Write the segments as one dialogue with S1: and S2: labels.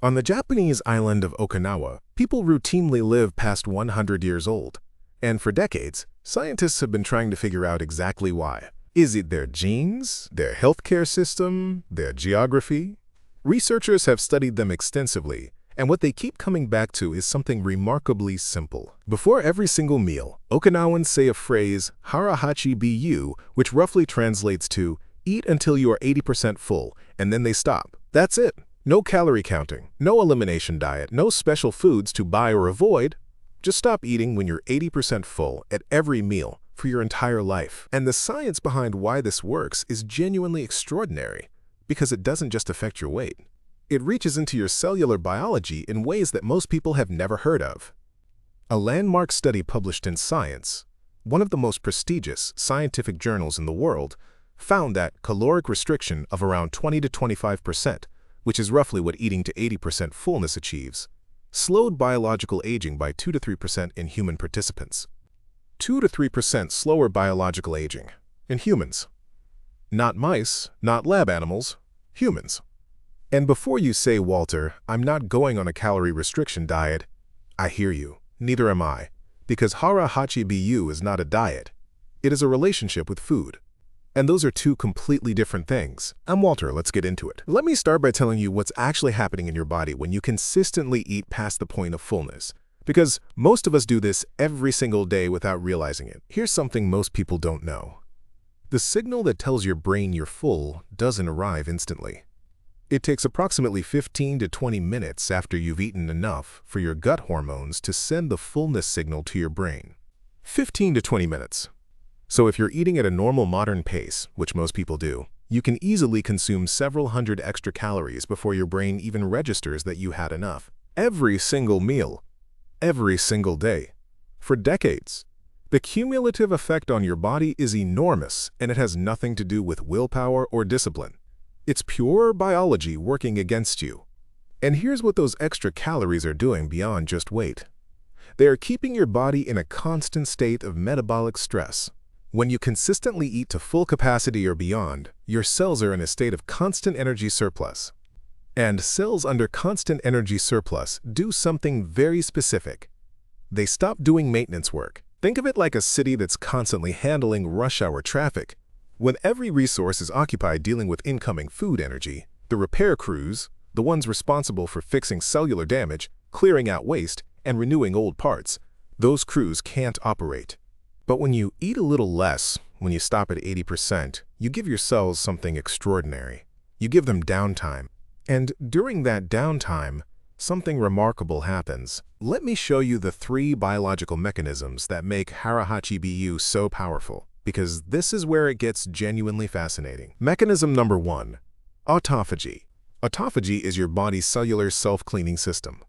S1: On the Japanese island of Okinawa, people routinely live past 100 years old. And for decades, scientists have been trying to figure out exactly why. Is it their genes, their healthcare system, their geography? Researchers have studied them extensively, and what they keep coming back to is something remarkably simple. Before every single meal, Okinawans say a phrase, Hara Hachi Bu, which roughly translates to, eat until you are 80% full, and then they stop. That's it. No calorie counting, no elimination diet, no special foods to buy or avoid. Just stop eating when you're 80% full at every meal for your entire life. And the science behind why this works is genuinely extraordinary, because it doesn't just affect your weight. It reaches into your cellular biology in ways that most people have never heard of. A landmark study published in Science, one of the most prestigious scientific journals in the world, found that caloric restriction of around 20 to 25%, which is roughly what eating to 80% fullness achieves, slowed biological aging by 2 to 3% in human participants. 2 to 3% slower biological aging in humans. Not mice, not lab animals, humans. And before you say, Walter, I'm not going on a calorie restriction diet, I hear you. Neither am I. Because Hara Hachi Bu is not a diet. It is a relationship with food. And those are two completely different things. I'm Walter, let's get into it. Let me start by telling you what's actually happening in your body when you consistently eat past the point of fullness. Because most of us do this every single day without realizing it. Here's something most people don't know. The signal that tells your brain you're full doesn't arrive instantly. It takes approximately 15 to 20 minutes after you've eaten enough for your gut hormones to send the fullness signal to your brain. 15 to 20 minutes. So if you're eating at a normal modern pace, which most people do, you can easily consume several hundred extra calories before your brain even registers that you had enough. Every single meal. Every single day. For decades. The cumulative effect on your body is enormous, and it has nothing to do with willpower or discipline. It's pure biology working against you. And here's what those extra calories are doing beyond just weight. They are keeping your body in a constant state of metabolic stress. When you consistently eat to full capacity or beyond, your cells are in a state of constant energy surplus. And cells under constant energy surplus do something very specific. They stop doing maintenance work. Think of it like a city that's constantly handling rush hour traffic. When every resource is occupied dealing with incoming food energy, the repair crews, the ones responsible for fixing cellular damage, clearing out waste, and renewing old parts, those crews can't operate. But when you eat a little less, when you stop at 80%, you give your cells something extraordinary. You give them downtime. And during that downtime, something remarkable happens. Let me show you the 3 biological mechanisms that make Hara Hachi Bu so powerful, because this is where it gets genuinely fascinating. Mechanism number 1, autophagy. Autophagy is your body's cellular self-cleaning system.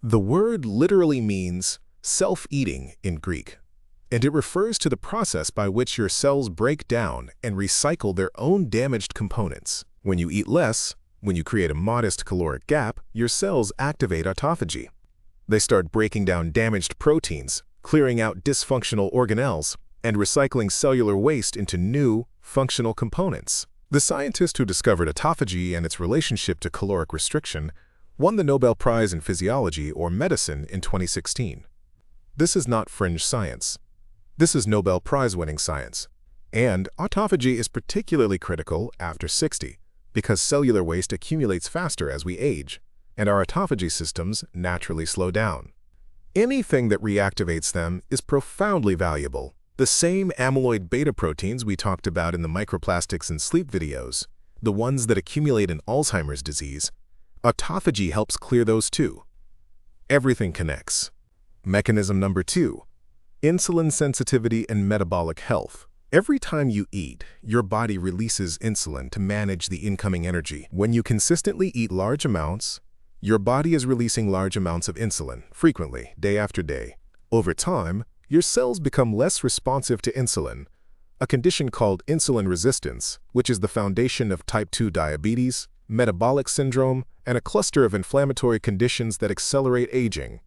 S1: The word literally means self-eating in Greek, and it refers to the process by which your cells break down and recycle their own damaged components. When you eat less, when you create a modest caloric gap, your cells activate autophagy. They start breaking down damaged proteins, clearing out dysfunctional organelles, and recycling cellular waste into new, functional components. The scientist who discovered autophagy and its relationship to caloric restriction won the Nobel Prize in Physiology or Medicine in 2016. This is not fringe science. This is Nobel Prize-winning science. And autophagy is particularly critical after 60, because cellular waste accumulates faster as we age, and our autophagy systems naturally slow down. Anything that reactivates them is profoundly valuable. The same amyloid beta proteins we talked about in the microplastics and sleep videos, the ones that accumulate in Alzheimer's disease, autophagy helps clear those too. Everything connects. Mechanism number 2, insulin sensitivity and metabolic health. Every time you eat, your body releases insulin to manage the incoming energy. When you consistently eat large amounts, your body is releasing large amounts of insulin, frequently, day after day. Over time, your cells become less responsive to insulin, a condition called insulin resistance, which is the foundation of type 2 diabetes, metabolic syndrome, and a cluster of inflammatory conditions that accelerate aging.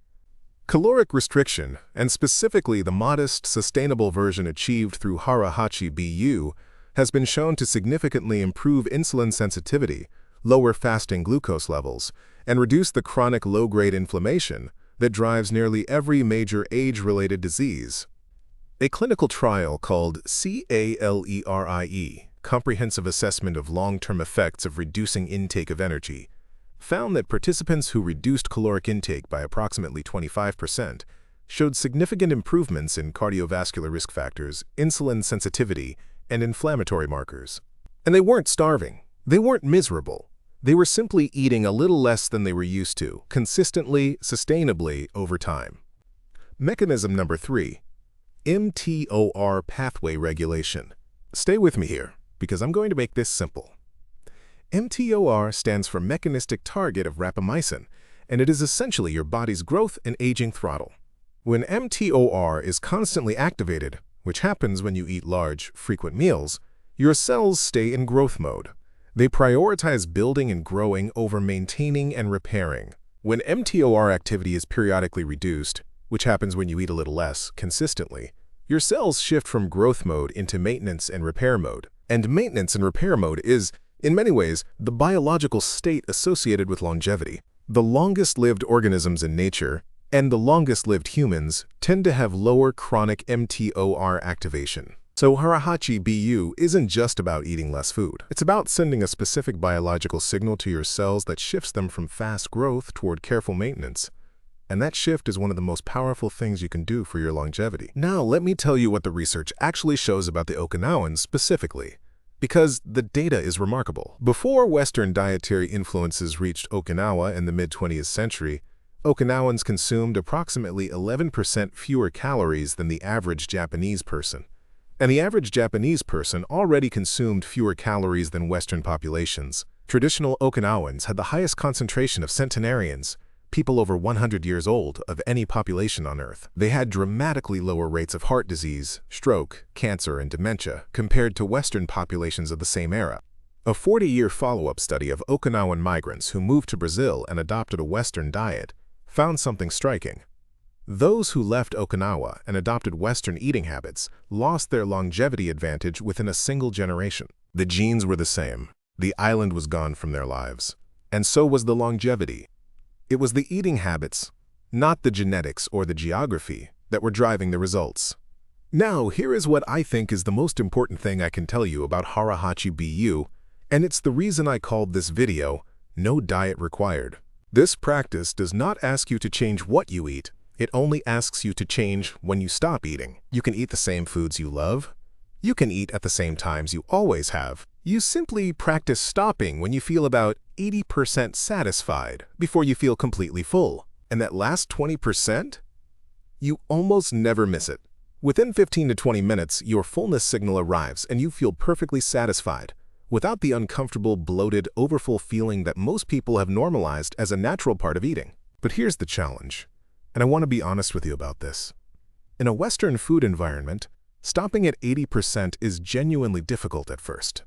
S1: Caloric restriction, and specifically the modest, sustainable version achieved through Hara Hachi Bu, has been shown to significantly improve insulin sensitivity, lower fasting glucose levels, and reduce the chronic low-grade inflammation that drives nearly every major age-related disease. A clinical trial called CALERIE, Comprehensive Assessment of Long-Term Effects of Reducing Intake of Energy, found that participants who reduced caloric intake by approximately 25% showed significant improvements in cardiovascular risk factors, insulin sensitivity, and inflammatory markers. And they weren't starving. They weren't miserable. They were simply eating a little less than they were used to, consistently, sustainably, over time. Mechanism number 3. mTOR pathway regulation. Stay with me here, because I'm going to make this simple. mTOR stands for mechanistic target of rapamycin, and it is essentially your body's growth and aging throttle. When mTOR is constantly activated, which happens when you eat large, frequent meals, your cells stay in growth mode. They prioritize building and growing over maintaining and repairing. When mTOR activity is periodically reduced, which happens when you eat a little less, consistently, your cells shift from growth mode into maintenance and repair mode. And maintenance and repair mode is, in many ways, the biological state associated with longevity. The longest-lived organisms in nature and the longest-lived humans tend to have lower chronic mTOR activation. So Hara Hachi Bu isn't just about eating less food. It's about sending a specific biological signal to your cells that shifts them from fast growth toward careful maintenance. And that shift is one of the most powerful things you can do for your longevity. Now, let me tell you what the research actually shows about the Okinawans specifically, because the data is remarkable. Before Western dietary influences reached Okinawa in the mid-20th century, Okinawans consumed approximately 11% fewer calories than the average Japanese person. And the average Japanese person already consumed fewer calories than Western populations. Traditional Okinawans had the highest concentration of centenarians, people over 100 years old, of any population on Earth. They had dramatically lower rates of heart disease, stroke, cancer, and dementia compared to Western populations of the same era. A 40-year follow-up study of Okinawan migrants who moved to Brazil and adopted a Western diet found something striking. Those who left Okinawa and adopted Western eating habits lost their longevity advantage within a single generation. The genes were the same. The island was gone from their lives. And so was the longevity. It was the eating habits, not the genetics or the geography, that were driving the results. Now, here is what I think is the most important thing I can tell you about Hara Hachi Bu, and it's the reason I called this video, No Diet Required. This practice does not ask you to change what you eat. It only asks you to change when you stop eating. You can eat the same foods you love. You can eat at the same times you always have. You simply practice stopping when you feel about 80% satisfied before you feel completely full. And that last 20%? You almost never miss it. Within 15 to 20 minutes, your fullness signal arrives and you feel perfectly satisfied, without the uncomfortable, bloated, overfull feeling that most people have normalized as a natural part of eating. But here's the challenge, and I want to be honest with you about this. In a Western food environment, stopping at 80% is genuinely difficult at first.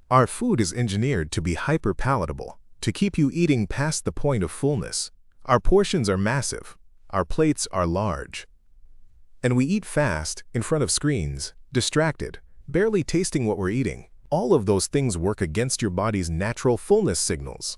S1: Our food is engineered to be hyper-palatable, to keep you eating past the point of fullness. Our portions are massive. Our plates are large. And we eat fast, in front of screens, distracted, barely tasting what we're eating. All of those things work against your body's natural fullness signals.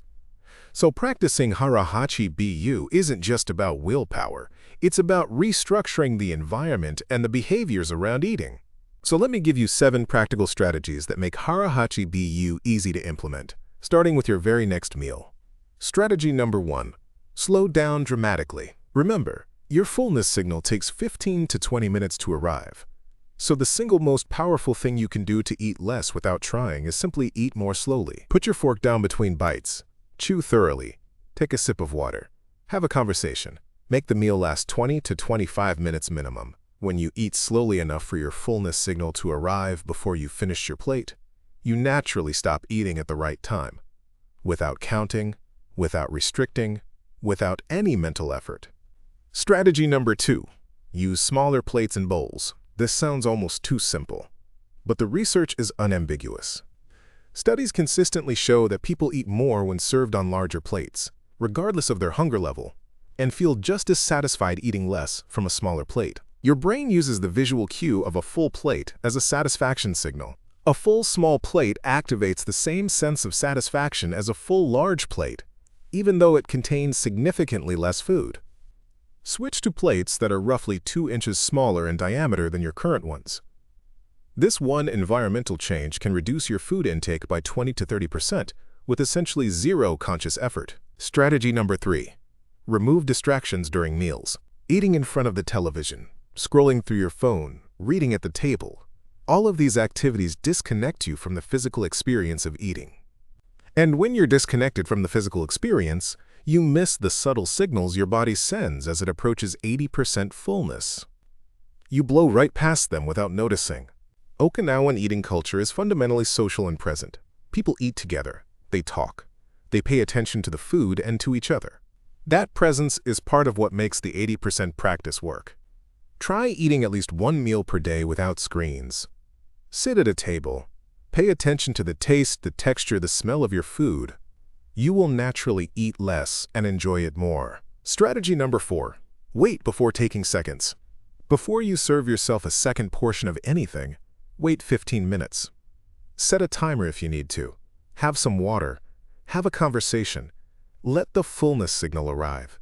S1: So practicing Hara Hachi Bu isn't just about willpower. It's about restructuring the environment and the behaviors around eating. So let me give you 7 practical strategies that make Hara Hachi Bu easy to implement, starting with your very next meal. Strategy number 1. Slow down dramatically. Remember, your fullness signal takes 15 to 20 minutes to arrive. So the single most powerful thing you can do to eat less without trying is simply eat more slowly. Put your fork down between bites. Chew thoroughly. Take a sip of water. Have a conversation. Make the meal last 20 to 25 minutes minimum. When you eat slowly enough for your fullness signal to arrive before you finish your plate, you naturally stop eating at the right time, without counting, without restricting, without any mental effort. Strategy number 2. Use smaller plates and bowls. This sounds almost too simple, but the research is unambiguous. Studies consistently show that people eat more when served on larger plates, regardless of their hunger level, and feel just as satisfied eating less from a smaller plate. Your brain uses the visual cue of a full plate as a satisfaction signal. A full small plate activates the same sense of satisfaction as a full large plate. even though it contains significantly less food. Switch to plates that are roughly 2 inches smaller in diameter than your current ones. This one environmental change can reduce your food intake by 20 to 30% with essentially zero conscious effort. Strategy number 3. Remove distractions during meals. Eating in front of the television, scrolling through your phone, reading at the table. All of these activities disconnect you from the physical experience of eating. And when you're disconnected from the physical experience, you miss the subtle signals your body sends as it approaches 80% fullness. You blow right past them without noticing. Okinawan eating culture is fundamentally social and present. People eat together, they talk, they pay attention to the food and to each other. That presence is part of what makes the 80% practice work. Try eating at least one meal per day without screens. Sit at a table. Pay attention to the taste, the texture, the smell of your food. You will naturally eat less and enjoy it more. Strategy number 4. Wait before taking seconds. Before you serve yourself a second portion of anything, wait 15 minutes. Set a timer if you need to. Have some water. Have a conversation. Let the fullness signal arrive.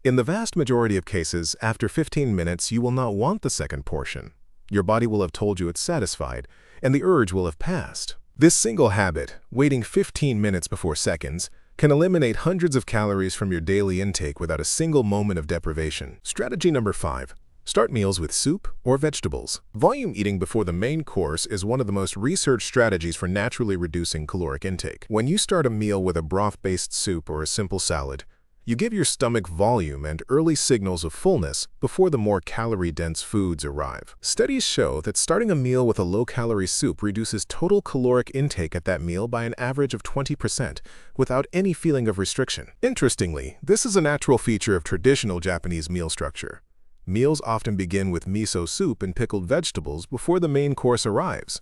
S1: In the vast majority of cases, after 15 minutes, you will not want the second portion. Your body will have told you it's satisfied, and the urge will have passed. This single habit, waiting 15 minutes before seconds, can eliminate hundreds of calories from your daily intake without a single moment of deprivation. Strategy number 5. Start meals with soup or vegetables. Volume eating before the main course is one of the most researched strategies for naturally reducing caloric intake. When you start a meal with a broth-based soup or a simple salad, you give your stomach volume and early signals of fullness before the more calorie-dense foods arrive. Studies show that starting a meal with a low-calorie soup reduces total caloric intake at that meal by an average of 20% without any feeling of restriction. Interestingly, this is a natural feature of traditional Japanese meal structure. Meals often begin with miso soup and pickled vegetables before the main course arrives.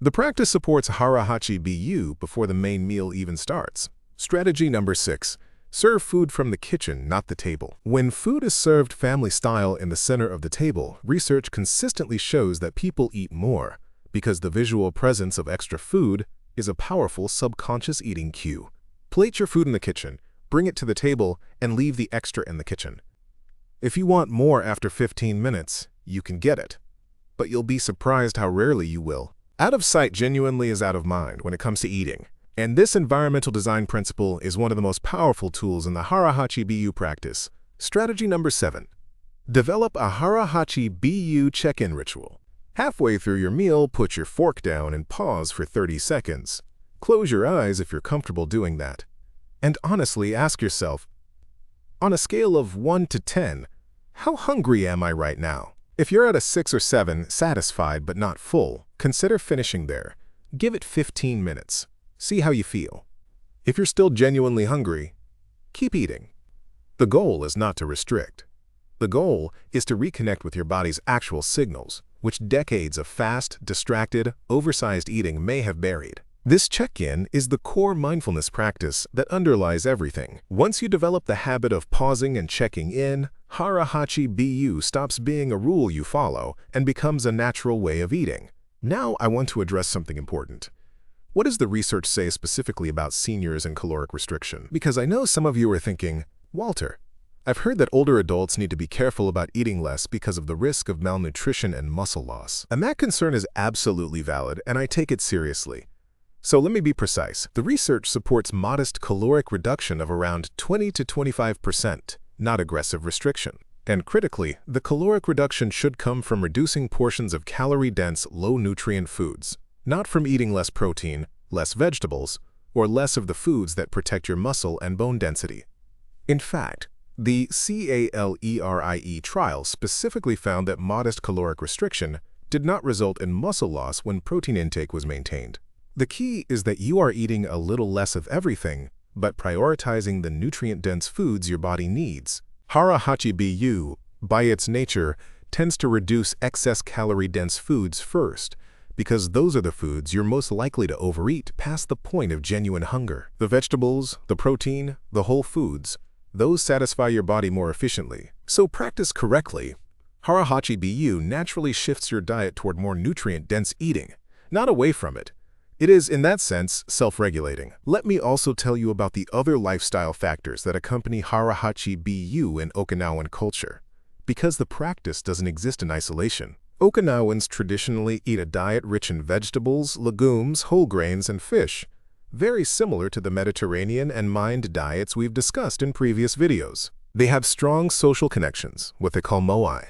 S1: The practice supports Hara Hachi Bu before the main meal even starts. Strategy number 6. Serve food from the kitchen, not the table. When food is served family-style in the center of the table, research consistently shows that people eat more because the visual presence of extra food is a powerful subconscious eating cue. Plate your food in the kitchen, bring it to the table, and leave the extra in the kitchen. If you want more after 15 minutes, you can get it. But you'll be surprised how rarely you will. Out of sight genuinely is out of mind when it comes to eating. And this environmental design principle is one of the most powerful tools in the Hara Hachi Bu practice. Strategy number 7. Develop a Hara Hachi Bu check-in ritual. Halfway through your meal, put your fork down and pause for 30 seconds. Close your eyes if you're comfortable doing that. And honestly ask yourself, on a scale of 1 to 10, how hungry am I right now? If you're at a 6 or 7, satisfied but not full, consider finishing there. Give it 15 minutes. See how you feel. If you're still genuinely hungry, keep eating. The goal is not to restrict. The goal is to reconnect with your body's actual signals, which decades of fast, distracted, oversized eating may have buried. This check-in is the core mindfulness practice that underlies everything. Once you develop the habit of pausing and checking in, Hara Hachi Bu stops being a rule you follow and becomes a natural way of eating. Now I want to address something important. What does the research say specifically about seniors and caloric restriction? Because I know some of you are thinking, Walter, I've heard that older adults need to be careful about eating less because of the risk of malnutrition and muscle loss. And that concern is absolutely valid, and I take it seriously. So let me be precise. The research supports modest caloric reduction of around 20 to 25%, not aggressive restriction. And critically, the caloric reduction should come from reducing portions of calorie-dense, low-nutrient foods, not from eating less protein, less vegetables, or less of the foods that protect your muscle and bone density. In fact, the CALERIE trial specifically found that modest caloric restriction did not result in muscle loss when protein intake was maintained. The key is that you are eating a little less of everything, but prioritizing the nutrient-dense foods your body needs. Hara Hachi Bu, by its nature, tends to reduce excess calorie-dense foods first, because those are the foods you're most likely to overeat past the point of genuine hunger. The vegetables, the protein, the whole foods, those satisfy your body more efficiently. So practice correctly. Hara Hachi Bu naturally shifts your diet toward more nutrient-dense eating, not away from it. It is, in that sense, self-regulating. Let me also tell you about the other lifestyle factors that accompany Hara Hachi Bu in Okinawan culture. Because the practice doesn't exist in isolation, Okinawans traditionally eat a diet rich in vegetables, legumes, whole grains, and fish, very similar to the Mediterranean and Mind diets we've discussed in previous videos. They have strong social connections, what they call moai,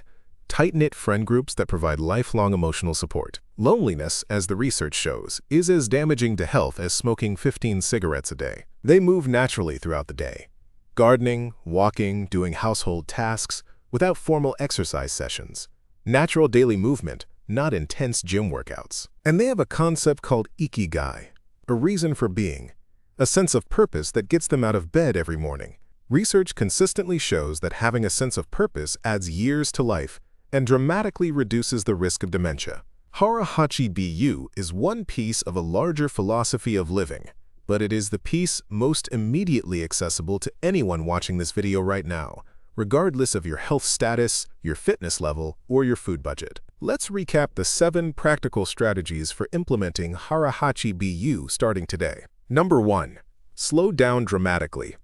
S1: tight-knit friend groups that provide lifelong emotional support. Loneliness, as the research shows, is as damaging to health as smoking 15 cigarettes a day. They move naturally throughout the day, gardening, walking, doing household tasks, without formal exercise sessions. Natural daily movement, not intense gym workouts. And they have a concept called ikigai, a reason for being, a sense of purpose that gets them out of bed every morning. Research consistently shows that having a sense of purpose adds years to life and dramatically reduces the risk of dementia. Hara Hachi Bu is one piece of a larger philosophy of living, but it is the piece most immediately accessible to anyone watching this video right now, regardless of your health status, your fitness level, or your food budget. Let's recap the 7 practical strategies for implementing Hara Hachi Bu starting today. Number 1. Slow down dramatically.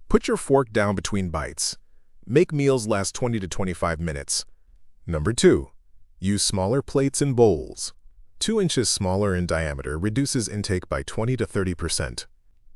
S1: Put your fork down between bites. Make meals last 20 to 25 minutes. Number 2. Use smaller plates and bowls. 2 inches smaller in diameter reduces intake by 20 to 30%.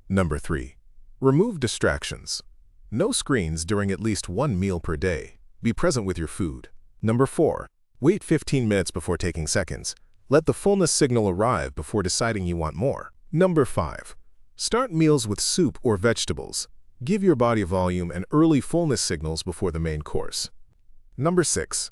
S1: Number 3. Remove distractions. No screens during at least 1 meal per day. Be present with your food. Number 4. Wait 15 minutes before taking seconds. Let the fullness signal arrive before deciding you want more. Number 5. Start meals with soup or vegetables. Give your body volume and early fullness signals before the main course. Number 6.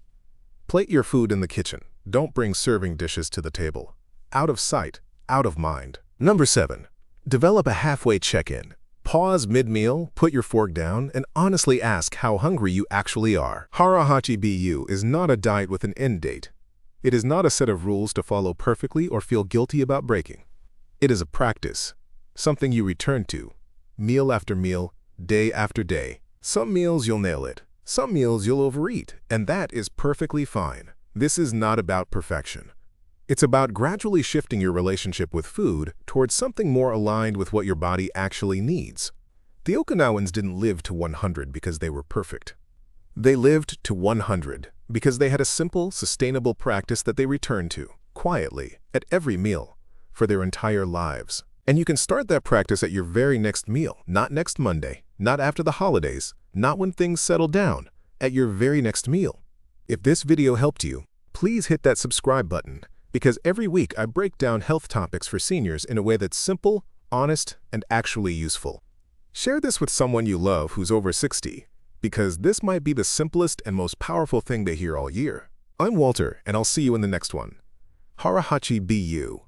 S1: Plate your food in the kitchen. Don't bring serving dishes to the table. Out of sight, out of mind. Number 7. Develop a halfway check-in. Pause mid-meal, put your fork down, and honestly ask how hungry you actually are. Hara Hachi Bu is not a diet with an end date. It is not a set of rules to follow perfectly or feel guilty about breaking. It is a practice, something you return to, meal after meal, day after day. Some meals you'll nail it. Some meals you'll overeat, and that is perfectly fine. This is not about perfection. It's about gradually shifting your relationship with food towards something more aligned with what your body actually needs. The Okinawans didn't live to 100 because they were perfect. They lived to 100 because they had a simple, sustainable practice that they returned to, quietly, at every meal, for their entire lives. And you can start that practice at your very next meal, not next Monday, not after the holidays, not when things settle down, at your very next meal. If this video helped you, please hit that subscribe button, because every week I break down health topics for seniors in a way that's simple, honest, and actually useful. Share this with someone you love who's over 60, because this might be the simplest and most powerful thing they hear all year. I'm Walter, and I'll see you in the next one. Hara Hachi Bu.